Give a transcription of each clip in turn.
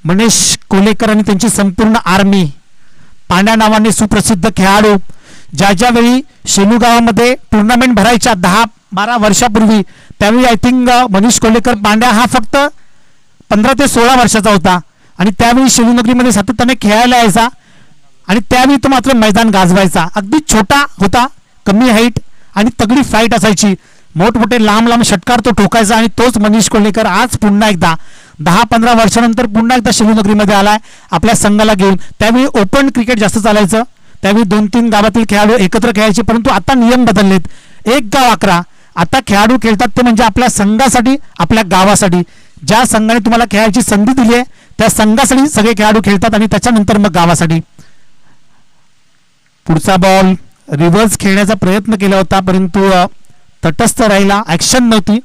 मनीष कोलेकर आणि त्यांची संपूर्ण आर्मी, पांड्या नावाने सुप्रसिद्ध खेळाडू, ज्या ज्यावेळी शेलू गावामध्ये टुर्नामेंट भरायच्या 10-12 वर्षापूर्वी, त्यावेळी आय थिंक मनीष कोलेकर पांड्या हा फक्त 15 ते 16 वर्षाचा होता आणि त्यावेळी शेलू नगरीमध्ये सातत्याने खेळायला यायचा आणि त्यावेळी तो मात्र मैदान गाजवायचा. अगदी छोटा होता, कमी हाईट आणि तगडी फाईट असायची, मोठमोठे लांब लांब षटकार तो ठोकायचा आणि तोच मनीष कोलेकर आज पुन्हा एकदा 10-15 वर्षानंतर पुन्हा एकदा शेलू नगरीमध्ये आलाय आपल्या संघाला घेऊन. त्यावेळी ओपन क्रिकेट जास्त चालायचं, त्यावेळी 2-3 गावातील खेळाडू एकत्र खेळायचे, परंतु आता नियम बदललेत. 1 गाव 11. आता खेळाडू खेळतात ते म्हणजे आपल्या संघासाठी, आपल्या गावासाठी. ज्या संघाने तुम्हाला खेळायची संधी दिली आहे त्या संघासाठी सगळे खेळाडू खेळतात आणि त्याच्यानंतर मग गावासाठी. पुढचा बॉल रिव्हर्स खेळण्याचा प्रयत्न केला होता, परंतु तटस्थ राहिला, ऍक्शन नव्हती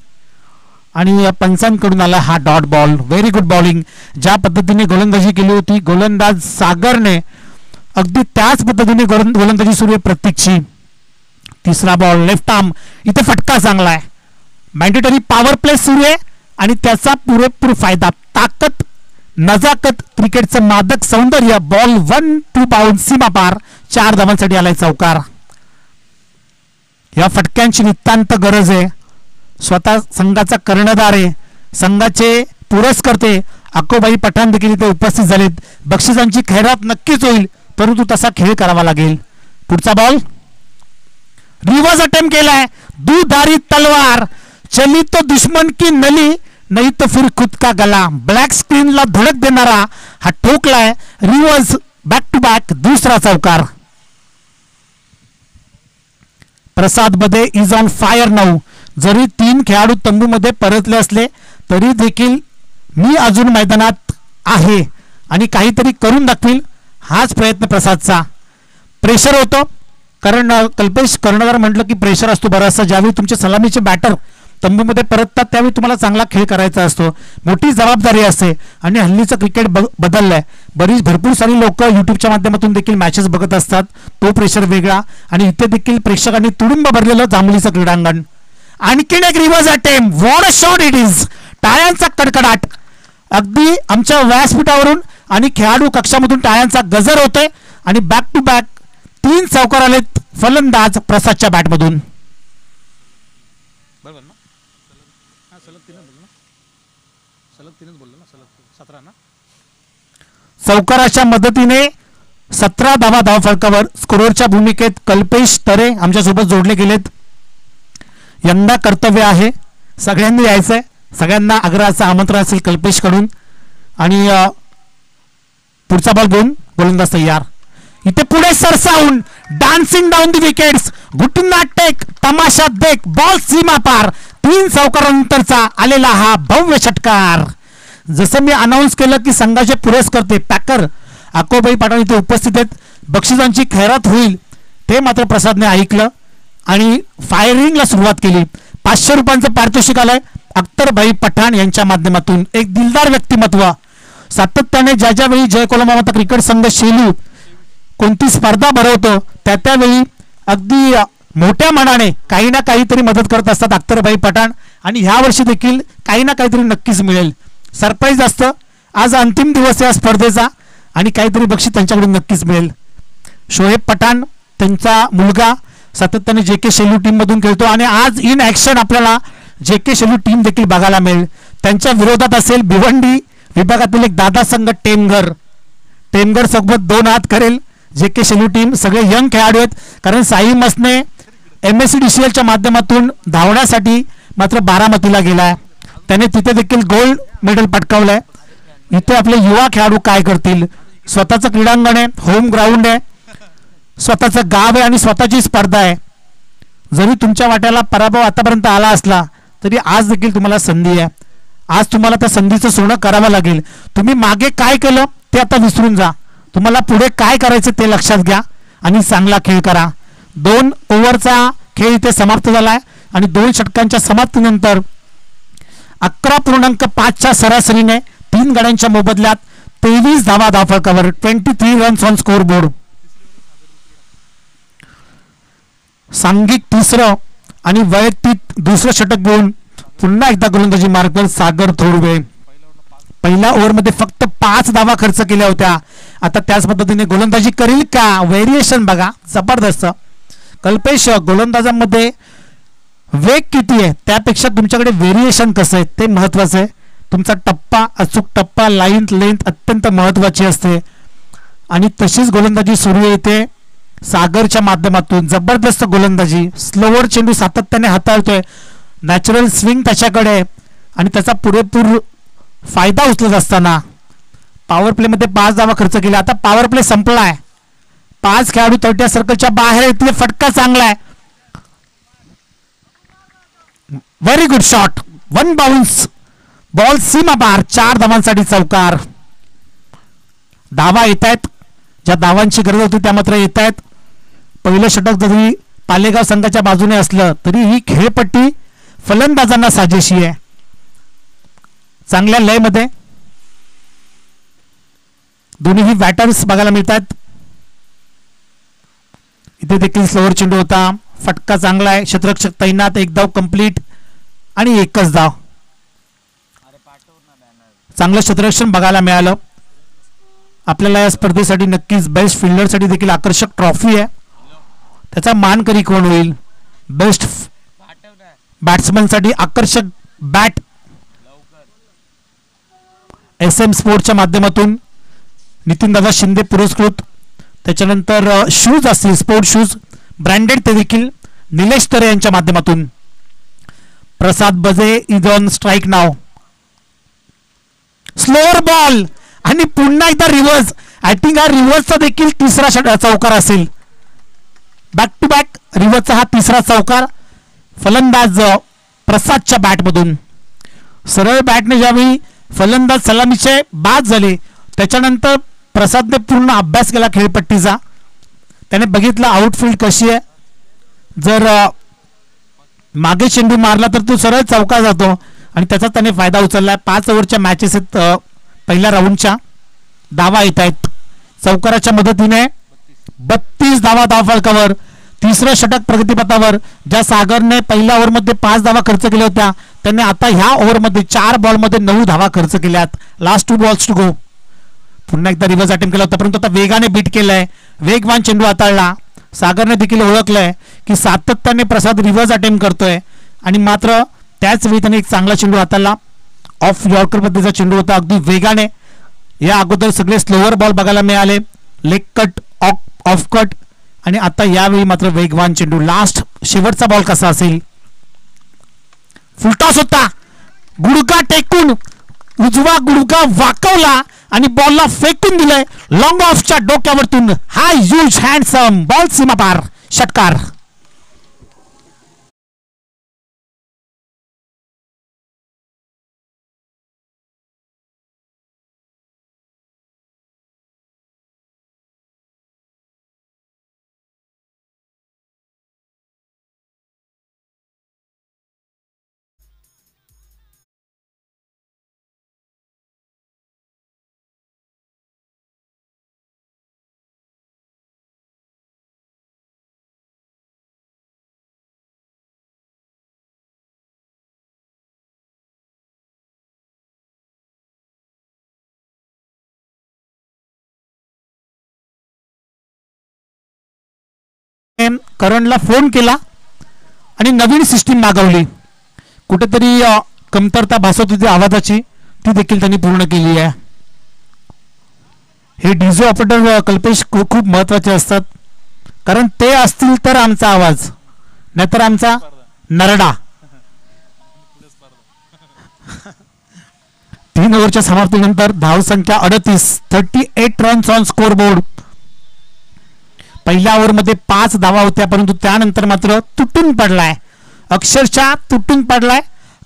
आणि पंचांकडून आला हा dot ball. Very good bowling. ज्या पद्धतीने गोलंदाजी केली होती गोलंदाज सागरने, अगदी त्याच पद्धतीने गोलंदाजी सुरू आहे प्रत्येकची. तिसरा बॉल लेफ्ट आर्म, इथे फटका चांगला आहे, मॅन्डेटरी पॉवर प्ले सुरू आहे आणि त्याचा पुरेपूर फायदा. ताकद, नजाकत, क्रिकेटचं मादक सौंदर्य. बॉल 1-2 बाउन्स, सीमा पार, 4 धावांसाठी आलाय चौकार. या फटक्यांची नितांत गरज आहे. स्वतः संघाचा कर्णधार आहे, संघाचे पुरस्कर्ते अक्कोबाई पठाण देखील इथे उपस्थित झालेत. बक्षिसांची खैरात नक्कीच होईल, परंतु तसा खेळ करावा लागेल. पुढचा बॉल रिव्हर्स अटेम्प्ट केलाय, दुधारी तलवार, चली तो दुश्मन की नली नहीं तो फिर खुद का गला. ब्लॅक स्क्रीनला धडक देणारा हा ठोकलाय, रिव्हर्स बॅक टू बॅक, दुसरा चौकार. प्रसाद बदे इज ऑन फायर नाऊ. जरी 3 खेळाडू तंबूमध्ये परतले असले तरी देखील मी अजून मैदानात आहे आणि काहीतरी करून दाखवील, हाच प्रयत्न प्रसादचा. प्रेशर होतं, कारण कल्पेश कर्णधार म्हटलं की प्रेशर असतो बराचसा. ज्यावेळी तुमचे सलामीचे बॅटर तंबूमध्ये परततात त्यावेळी तुम्हाला चांगला खेळ करायचा असतो, मोठी जबाबदारी असते आणि हल्लीचं क्रिकेट बदललंय. भरपूर सारी लोक युट्यूबच्या माध्यमातून देखील मॅचेस बघत असतात, तो प्रेशर वेगळा आणि इथे देखील प्रेक्षकांनी तुडुंब भरलेलं जांभलीचं क्रीडांगण. आणखीन एक reverse attempt, what a shot it is. टाळ्यांचा कडकडाट अगदी आमच्या व्यासपीठावरून आणि खेळाडू कक्षामधून टाळ्यांचा गजर होतोय आणि बॅक टू बॅक 3 चौकार आलेत फलंदाज प्रसादच्या बॅटमधून. चौकाराच्या मदतीने 17 धावा धावफलकावर. स्कोररच्या भूमिकेत कल्पेश तरे आमच्यासोबत जोडले गेलेत. यंदा कर्तव्य आहे, सगळ्यांनी यायचंय, सगळ्यांना आग्रहाचं आमंत्रण असेल कल्पेश कडून. आणि पुढचा बॉल घेऊन गोलंदाज तयार. इथे पुढे सरसावून डान्सिंग डाऊन द विकेट्स, घुटना टेक, तमाशा देख, बॉल सीमा पार. 3 चौकारानंतरचा आलेला हा भव्य षटकार. जसं मी अनाऊन्स केलं की संघाचे पुरस्कर्ते पॅकर अक्कोबाई पठाण इथे उपस्थित आहेत, बक्षिसांची खैरात होईल, ते मात्र प्रसादने ऐकलं आणि फायरिंगला सुरुवात केली. 500 रुपयांचं पारितोषिक आलंय अख्तरभाई पठाण यांच्या माध्यमातून. एक दिलदार व्यक्तिमत्व. सातत्याने ज्या ज्यावेळी जय कोलमा माता क्रिकेट संघ शेलू कोणती स्पर्धा भरवतो त्यावेळी अगदी मोठ्या मनाने काही ना काहीतरी मदत करत असतात अख्तरभाई पठाण आणि ह्या वर्षी देखील काही ना काहीतरी नक्कीच मिळेल. सरप्राईज असतं. आज अंतिम दिवस या स्पर्धेचा आणि काहीतरी बक्षीस त्यांच्याकडून नक्कीच मिळेल. शोएब पठाण त्यांचा मुलगा सातत्याने JK शेलू टीम मधून खेळतो आणि आज इन ऍक्शन आपल्याला JK शेलू टीम देखील बघायला मिळेल. त्यांच्या विरोधात असेल भिवंडी विभागातील एक दादा संघ टेमघर सोबत 2 हात करेल JK शेलू टीम. सगळे यंग खेळाडू आहेत, कारण साई मसने MSCDCLच्या माध्यमातून धावण्यासाठी मात्र बारामतीला गेलाय, त्याने तिथे देखील गोल्ड मेडल पटकावलंय. इथे आपले युवा खेळाडू काय करतील. स्वतःचं क्रीडांगण आहे, होम ग्राउंड आहे, स्वतःचं गाव आहे आणि स्वतःची स्पर्धा आहे. जरी तुमच्या वाट्याला पराभव आतापर्यंत आला असला तरी आज देखील तुम्हाला संधी आहे. आज तुम्हाला त्या संधीचं सोनं करावं लागेल. तुम्ही मागे काय केलं ते आता विसरून जा, तुम्हाला पुढे काय करायचं ते लक्षात घ्या आणि चांगला खेळ करा. 2 ओव्हरचा खेळ इथे समाप्त झालाय आणि 2 षटकांच्या समाप्तीनंतर 11.5च्या सरासरीने 3 गड्यांच्या मोबदल्यात 23 धावा धावफलकावर, 23 रन्स ऑन स्कोर बोर्ड. सांघिक 3रं आणि वैयक्तिक 2रं षटक घेऊन पुन्हा एकदा गोलंदाजी मार्गवर सागर थोरवे. पहिल्या ओव्हरमध्ये फक्त 5 धावा खर्च केल्या होत्या. आता त्याच पद्धतीने गोलंदाजी करील का? व्हेरिएशन बघा जबरदस्त. कल्पेश, गोलंदाजांमध्ये वेग किती आहे त्यापेक्षा तुमच्याकडे व्हेरिएशन कसं आहे ते महत्वाचं आहे. तुमचा टप्पा, अचूक टप्पा, लाईन लेंथ अत्यंत महत्वाची असते आणि तशीच गोलंदाजी सुरू येते सागरच्या माध्यमातून. जबरदस्त गोलंदाजी, स्लोवर चेंडू सातत्याने हाताळतोय, नॅचरल स्विंग त्याच्याकडे आणि त्याचा पुरेपूर फायदा उचलत असताना पॉवर प्लेमध्ये 5 धावा खर्च केल्या. आता पॉवर प्ले संपलाय, 5 खेळाडू 30 सर्कलच्या बाहेर येतील. फटका चांगला आहे, very good shot, 1 bounce, ball सीमा पार. 4 धावांसाठी चौकार. धावा येत आहेत, ज्या धावांची गरज होती त्या मात्र येत आहेत. पहिलं षटक जरी पालेगाव संघाच्या बाजूने असलं तरी ही खेळपट्टी फलंदाजांना साजेशी आहे. चांगल्या लयमध्ये दोन्ही बॅटर्स बघायला मिळतात. इथे देखील स्लोअर चेंडू होता, फटका चांगला आहे, क्षेत्ररक्षक तैनात, 1 धाव कंप्लीट आणि 1च धाव. चांगलं क्षेत्ररक्षण बघायला मिळालं. आपल्याला या स्पर्धेसाठी नक्कीच बेस्ट फिल्डरसाठी देखील आकर्षक ट्रॉफी आहे. त्याचा मानकरी कोण होईल? बेस्ट बॅट्समनसाठी आकर्षक बॅट SM स्पोर्ट्सच्या माध्यमातून नितीनदादा शिंदे पुरस्कृत. त्याच्यानंतर शूज असतील, स्पोर्ट शूज ब्रँडेड, ते देखील निलेश तरे यांच्या माध्यमातून. प्रसाद बजे is on strike now. Slower ball आणि पुन्हा एकदा रिव्हर्स. आय थिंक हा रिव्हर्सचा देखील तिसरा चौकार असेल. बॅक टू बॅक रिव्हर्सचा हा तिसरा चौकार फलंदाज प्रसादच्या बॅटमधून. सरळ बॅटने ज्यावेळी फलंदाज सलामीचे बाद झाले त्याच्यानंतर प्रसादने पूर्ण अभ्यास केला खेळपट्टीचा. त्याने बघितला आउटफील्ड कशी आहे, जर मागे चेंडू मारला तर तो सरळ चौका जातो आणि त्याचा त्याने फायदा उचलला. 5 ओव्हरच्या मॅचेस आहेत पहिल्या राऊंडच्या. धावा येत आहेत चौकाराच्या मदतीने. 32 धावा धावफलकावर. तिसरं षटक प्रगतीपथावर. ज्या सागरने पहिल्या ओव्हरमध्ये 5 धावा खर्च केल्या होत्या त्याने आता ह्या ओव्हरमध्ये 4 बॉलमध्ये 9 धावा खर्च केल्यात. Last 2 balls to go. पुन्हा एकदा रिव्हर्स अटेम्प्ट केला होता परंतु आता वेगाने बीट केलाय, वेगवान चेंडू हाताळला. सागरने देखील ओळखलंय की सातत्याने प्रसाद रिव्हर्स अटेम्प्ट करतोय आणि मात्र त्याच वेळी त्याने एक चांगला चेंडू हाताळला. ऑफ यॉर्कर पद्धतीचा चेंडू होता, अगदी वेगाने. या अगोदर सगळे स्लोअर बॉल बघायला मिळाले, लेग कट, ऑफ कट आणि आता यावेळी मात्र वेगवान चेंडू. लास्ट शेवटचा बॉल कसा असेल? फुलटॉस होता, गुडघा टेकून उजवा गुडघा वाकवला आणि बॉलला फेकून दिलंय लॉंग ऑफच्या डोक्यावरतून. हा ह्यूज हँडसम बॉल सीमा पार, षटकार. करणला फोन केला आणि नवीन सिस्टीम मागवली. कुठेतरी कमतरता भासत होती आवाजाची, ती देखील त्यांनी पूर्ण केली आहे. हे डीजे ऑपरेटर कल्पेश खूप महत्वाचे असतात, कारण ते असतील तर आमचा आवाज, नाहीतर आमचा नरडा. 3 ओव्हरच्या समाप्तीनंतर धावसंख्या 38 रन्स ऑन स्कोर बोर्ड. पहिल्या ओव्हरमध्ये 5 धावा होत्या परंतु त्यानंतर मात्र तुटून पडलाय, अक्षरशः तुटून पडलाय.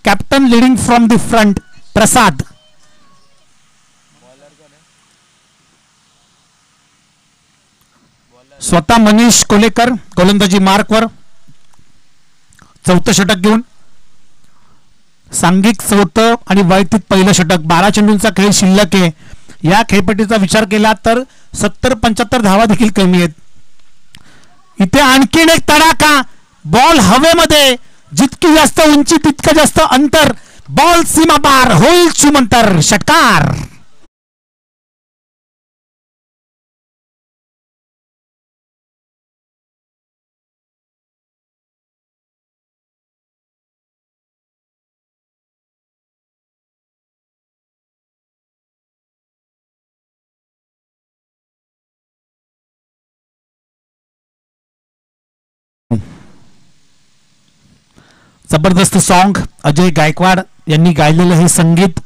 Captain leading from the front Prasad. स्वतः मनीष कोलेकर गोलंदाजी मार्कवर. 4थं षटक घेऊन सांघिक 4थं आणि वैयक्तिक पहिलं षटक. 12 चेंडूंचा खेळ शिल्लक आहे. या खेळपट्टीचा विचार केला तर 70-75 धावा देखील कमी आहेत. इथे आणखीन एक तडाखा, बॉल हवेमध्ये, जितकी जास्त उंची तितकं जास्त अंतर. बॉल सीमा पार होईल चुमंतर षटकार. जबरदस्त सॉन्ग अजय गायकवाड यांनी गायलेलं हे संगीत.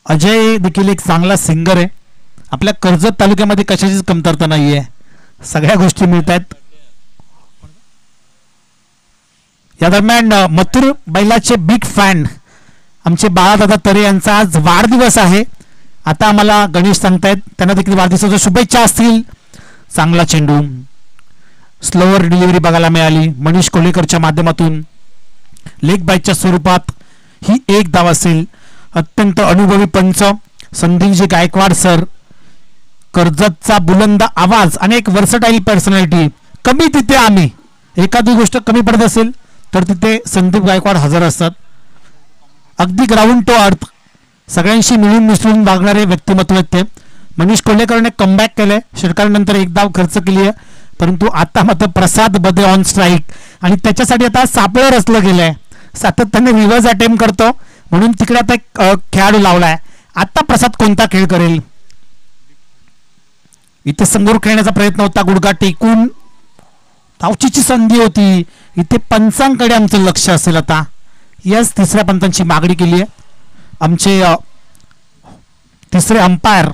अजय देखील एक चांगला सिंगर आहे. आपल्या कर्जत तालुक्यामध्ये कशाचीच कमतरता नाहीये, सगळ्या गोष्टी मिळत आहेत. या दरम्यान मथुर बैलाचे बिग फॅन आमचे बाळादादा तरे यांचा आज वाढदिवस आहे. आता आम्हाला गणेश सांगतायत, त्यांना देखील वाढदिवसाच्या शुभेच्छा असतील. चांगला चेंडू, स्लोअर डिलिव्हरी बघायला मिळाली मनीष कोलेकरच्या माध्यमातून. लेग बाईच्या स्वरूपात ही एक धाव असेल. अत्यंत अनुभवी पंच संदीपजी गायकवाड सर, कर्जतचा बुलंद आवाज, अनेक वर्सटाईल पर्सनॅलिटी. कमी तिथे आम्ही, एखादी गोष्ट कमी पडत असेल तर तिथे संदीप गायकवाड हजर असतात. अगदी ग्राउंड टू अर्थ सगळ्यांशी मिळून मिसळून वागणारे व्यक्तिमत्व आहेत ते. मनीष कोल्हेकरने कमबॅक केलंय, षटकारानंतर एक धाव खर्च केली आहे, परंतु आता मात्र प्रसाद बदे ऑन स्ट्राईक आणि त्याच्यासाठी आता सापळं रचलं गेलंय. सातत्याने रिव्हर्स अटेम्प्ट करतो म्हणून तिकडे आता एक खेळाडू लावलाय. आता प्रसाद कोणता खेळ करेल, इथे समोर खेळण्याचा प्रयत्न होता, गुडघा टेकून धावचीची संधी होती. इथे पंचांकडे आमचं लक्ष असेल आता. यस, तिसऱ्या पंचांची मागणी केली आहे. आमचे तिसरे अंपायर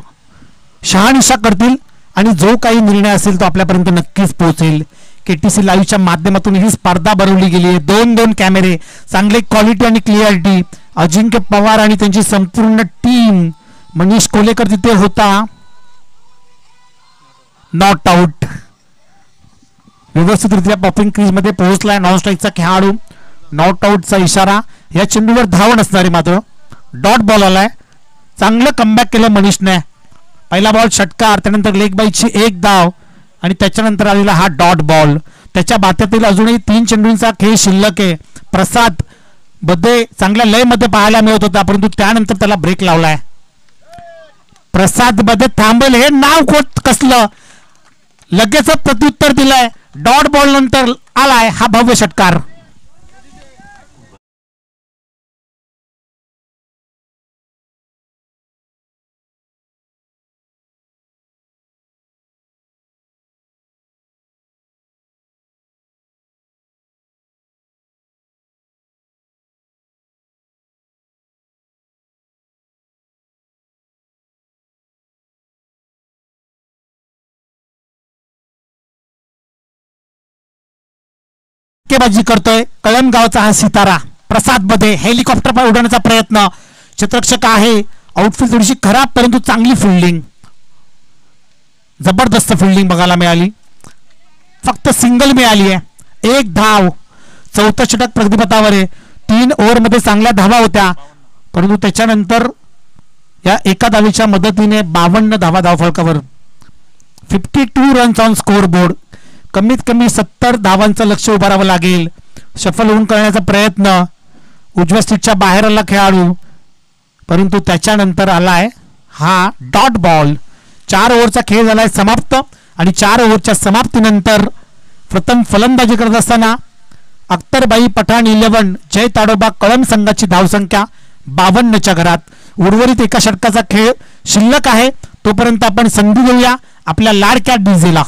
शहानिशा करतील आणि जो काही निर्णय असेल तो आपल्यापर्यंत नक्कीच पोहोचेल. केटीसी लाईव्हच्या माध्यमातून ही स्पर्धा भरवली गेली आहे. 2-2 कॅमेरे, चांगले क्वालिटी आणि क्लिअरिटी. अजिंक्य पवार आणि त्यांची संपूर्ण टीम. मनीष कोलेकर तिथे होता, नॉट आउट. व्यवस्थितरित्या पॉपिंग क्रीज मध्ये पोहोचलाय नॉन स्ट्राईकचा खेळाडू. नॉट आउटचा इशारा. या चेंडूवर धाव नसणारे मात्र डॉट बॉल आलाय. चांगलं कमबॅक केलं मनीषने. पहिला बॉल षटकार, त्यानंतर लेग बाईची एक धाव आणि त्याच्यानंतर आलेला हा डॉट बॉल. त्याच्या बात्यातील अजूनही 3 चेंडूंचा खेळ शिल्लक आहे. प्रसाद बदे चांगल्या लय मध्ये पाहायला मिळत होता, परंतु त्यानंतर त्याला ब्रेक लावलाय. प्रसाद बदे थांबेल हे नाव कोट कसलं, लगेच प्रत्युत्तर दिलंय. डॉट बॉल नंतर आलाय हा भव्य षटकार. बाजी करतोय कळमगावचा हा सितारा प्रसाद बदे. हेलिकॉप्टर पर उडवण्याचा प्रयत्न, क्षेत्ररक्षक आहे. आउटफील्ड थोडीशी खराब परंतु चांगली फिल्डिंग, जबरदस्त फिल्डिंग बघायला मिळाली. फक्त सिंगल मिळाली आहे, एक धाव. चौथं षटक प्रतिपथावर आहे. 3 ओव्हरमध्ये चांगल्या धावा होत्या, परंतु त्याच्यानंतर या एका धावेच्या मदतीने 52 धावा धावफलकावर. 52 रन्स ऑन स्कोर बोर्ड. कमीत कमी 70 धावांचं लक्ष उभारावं लागेल. शफल होऊन करण्याचा प्रयत्न, उजव्या स्टिकच्या बाहेर आला खेळाडू, परंतु त्याच्यानंतर आलाय हा डॉट बॉल. 4 ओव्हरचा खेळ झालाय समाप्त आणि 4 ओव्हरच्या समाप्तीनंतर प्रथम फलंदाजी करत असताना अख्तरबाई पठाण 11 जय ताडोबा कळम संघाची धावसंख्या 52च्या घरात. उर्वरित एका षटकाचा खेळ शिल्लक आहे, तोपर्यंत आपण संधी देऊया आपल्या लाडक्या डीजेला.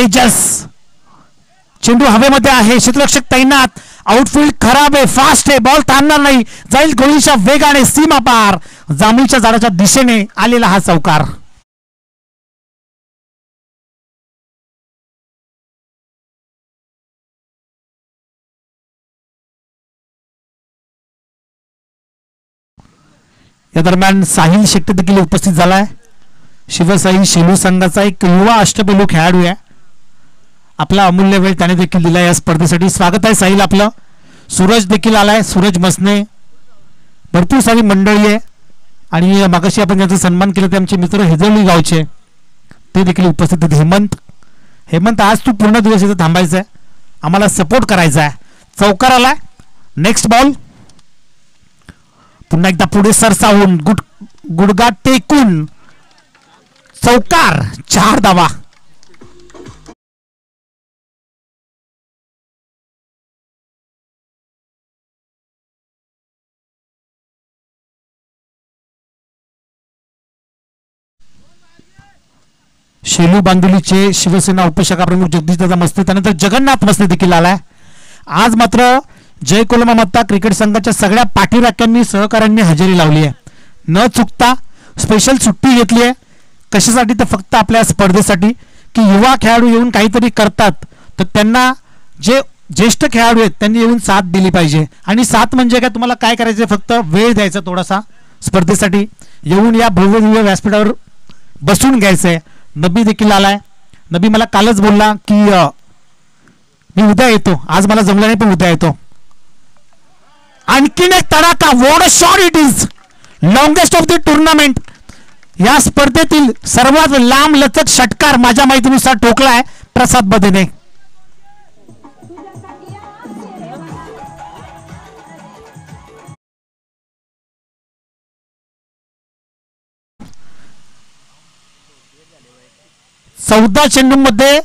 तेजस, चेंडू हवेमध्ये आहे, क्षेत्ररक्षक तैनात, आउटफील्ड खराब आहे, फास्ट आहे, बॉल थांबणार नाही, जाईल गोळीच्या वेगाने सीमा पार, जांभळीच्या झाडाच्या दिशेने आलेला हा चौकार. या दरम्यान साहिल शेट्टी देखील उपस्थित झालाय. शिवसाई शेलू संघाचा एक युवा अष्टपैलू खेळाडू आहे. आपला अमूल्य वेळ त्याने देखील दिला या स्पर्धेसाठी. स्वागत आहे साहिल आपलं. सूरज देखील आलाय, सूरज मसने, भरपूर सारी मंडळी आहे. आणि मागाशी आपण ज्यांचा सन्मान केला ते आमचे मित्र हेजवली गावचे, ते देखील उपस्थित आहेत. हेमंत आज तू पूर्ण दिवस इथं थांबायचं आहे, आम्हाला सपोर्ट करायचा आहे. चौकार आलाय. Next ball. पुन्हा एकदा पुढे सरसावून गुडगा टेकून चौकार. 4 धावा. शेलू बांदुलीचे शिवसेना उपशाखा प्रमुख जगदीशदादा मस्ते, त्यानंतर जगन्नाथ मस्ते देखील आलाय. आज मात्र जय कोलमा मत्ता क्रिकेट संघाच्या सगळ्या पाठीराख्यांनी सहकाऱ्यांनी हजेरी लावली आहे. न चुकता स्पेशल सुट्टी घेतली आहे. कशासाठी? तर फक्त आपल्या स्पर्धेसाठी, की युवा खेळाडू येऊन काहीतरी करतात तर त्यांना जे ज्येष्ठ खेळाडू आहेत त्यांनी येऊन साथ दिली पाहिजे. आणि साथ म्हणजे काय, तुम्हाला काय करायचं, फक्त वेळ द्यायचा थोडासा स्पर्धेसाठी, येऊन या भव्य दिव्य व्यासपीठावर बसून घ्यायचंय. नबी देखील आलाय. नबी मला कालच बोलला की मी उद्या येतो, आज मला जमलं नाही पण उद्या येतो. आणखीन एक तडाखा. What a shot it is. Longest of the tournament. या स्पर्धेतील सर्वात लांब लचक षटकार माझ्या माहितीनुसार ठोकलाय प्रसाद बदेने. चौदा चेंडूंमध्ये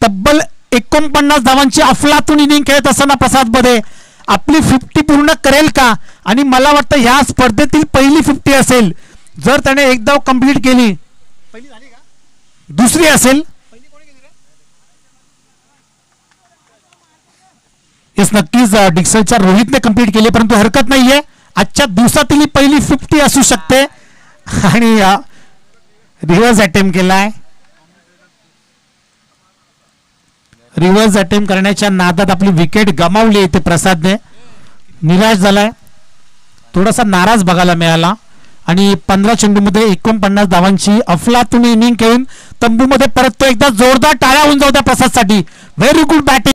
तब्बल 49 धावांची अफलातून इनिंग खेळत असताना प्रसाद बदे आपली 50 पूर्ण करेल का? आणि मला वाटतं ह्या स्पर्धेतील पहिली 50 असेल. जर त्याने एक धाव कंप्लीट केली, दुसरी असेल. येस, नक्कीच डिक्सलच्या रोहितने कंप्लीट केली, परंतु हरकत नाहीये, आजच्या दिवसातील पहिली 50 असू शकते. आणि रिव्हर्स अटेम्प्ट केलाय. रिव्हर्स अटेम्प्ट करण्याच्या नादात आपली विकेट गमावली इथे प्रसादने. निराश झालाय, थोडासा नाराज बघायला मिळाला. आणि 15 चेंडूमध्ये 49 धावांची अफलातून इनिंग खेळून तंबूमध्ये परत तो एकदा जोरदार टाळ्या होऊन जाऊ त्या प्रसादसाठी. Very good batting.